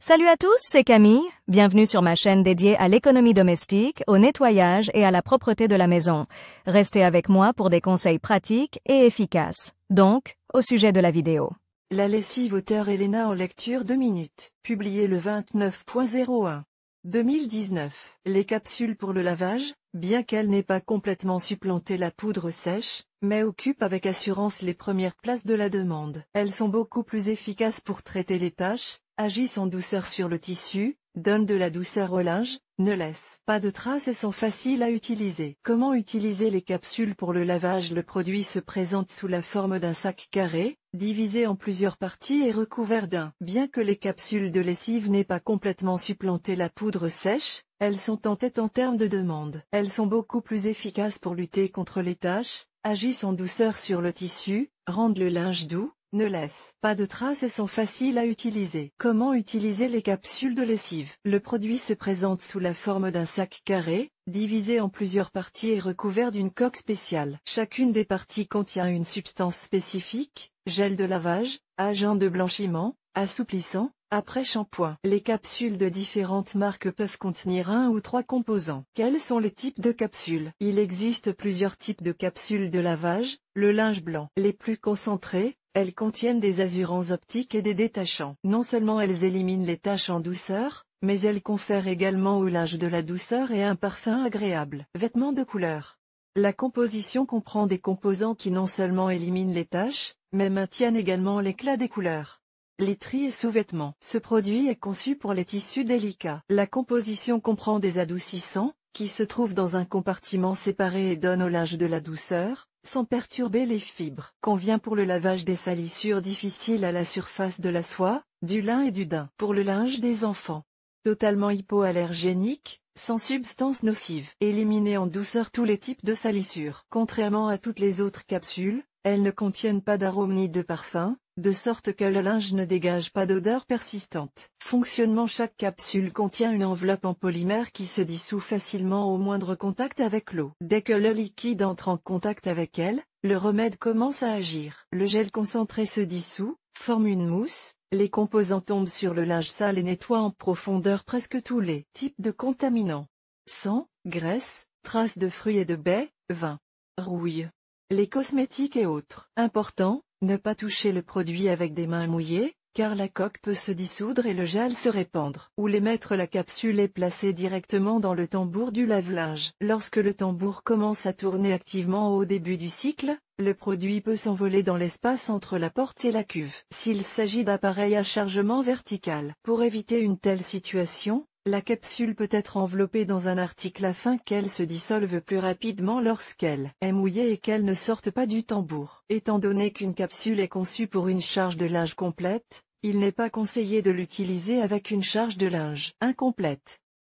Salut à tous, c'est Camille. Bienvenue sur ma chaîne dédiée à l'économie domestique, au nettoyage et à la propreté de la maison. Restez avec moi pour des conseils pratiques et efficaces. Donc, au sujet de la vidéo. La lessive auteur Elena en lecture 2 minutes. Publié le 29.01. 2019. Les capsules pour le lavage, bien qu'elles n'aient pas complètement supplanté la poudre sèche, mais occupent avec assurance les premières places de la demande. Elles sont beaucoup plus efficaces pour traiter les taches, agissent en douceur sur le tissu, donnent de la douceur au linge, ne laissent pas de traces et sont faciles à utiliser. Comment utiliser les capsules pour le lavage? Le produit se présente sous la forme d'un sac carré, divisé en plusieurs parties et recouvert d'un. Bien que les capsules de lessive n'aient pas complètement supplanté la poudre sèche, elles sont en tête en termes de demande. Elles sont beaucoup plus efficaces pour lutter contre les taches, agissent en douceur sur le tissu, rendent le linge doux, ne laissent pas de traces et sont faciles à utiliser. Comment utiliser les capsules de lessive? Le produit se présente sous la forme d'un sac carré, divisé en plusieurs parties et recouvert d'une coque spéciale. Chacune des parties contient une substance spécifique, gel de lavage, agent de blanchiment, assouplissant, après-shampoing. Les capsules de différentes marques peuvent contenir 1 ou 3 composants. Quels sont les types de capsules? Il existe plusieurs types de capsules de lavage. Le linge blanc. Les plus concentrées, elles contiennent des azurants optiques et des détachants. Non seulement elles éliminent les taches en douceur, mais elles confèrent également au linge de la douceur et un parfum agréable. Vêtements de couleur. La composition comprend des composants qui non seulement éliminent les taches, mais maintiennent également l'éclat des couleurs. Literie et sous-vêtements. Ce produit est conçu pour les tissus délicats. La composition comprend des adoucissants, qui se trouvent dans un compartiment séparé et donnent au linge de la douceur, sans perturber les fibres. Convient pour le lavage des salissures difficiles à la surface de la soie, du lin et du daim. Pour le linge des enfants. Totalement hypoallergénique, sans substances nocives. Éliminer en douceur tous les types de salissures. Contrairement à toutes les autres capsules, elles ne contiennent pas d'arôme ni de parfum, de sorte que le linge ne dégage pas d'odeur persistante. Fonctionnement. Chaque capsule contient une enveloppe en polymère qui se dissout facilement au moindre contact avec l'eau. Dès que le liquide entre en contact avec elle, le remède commence à agir. Le gel concentré se dissout, forme une mousse, les composants tombent sur le linge sale et nettoient en profondeur presque tous les types de contaminants. Sang, graisse, traces de fruits et de baies, vin, rouille. Les cosmétiques et autres. Important, ne pas toucher le produit avec des mains mouillées, car la coque peut se dissoudre et le gel se répandre. Ou les mettre. La capsule est placée directement dans le tambour du lave-linge. Lorsque le tambour commence à tourner activement au début du cycle, le produit peut s'envoler dans l'espace entre la porte et la cuve. S'il s'agit d'appareils à chargement vertical. Pour éviter une telle situation, la capsule peut être enveloppée dans un article afin qu'elle se dissolve plus rapidement lorsqu'elle est mouillée et qu'elle ne sorte pas du tambour. Étant donné qu'une capsule est conçue pour une charge de linge complète, il n'est pas conseillé de l'utiliser avec une charge de linge incomplète.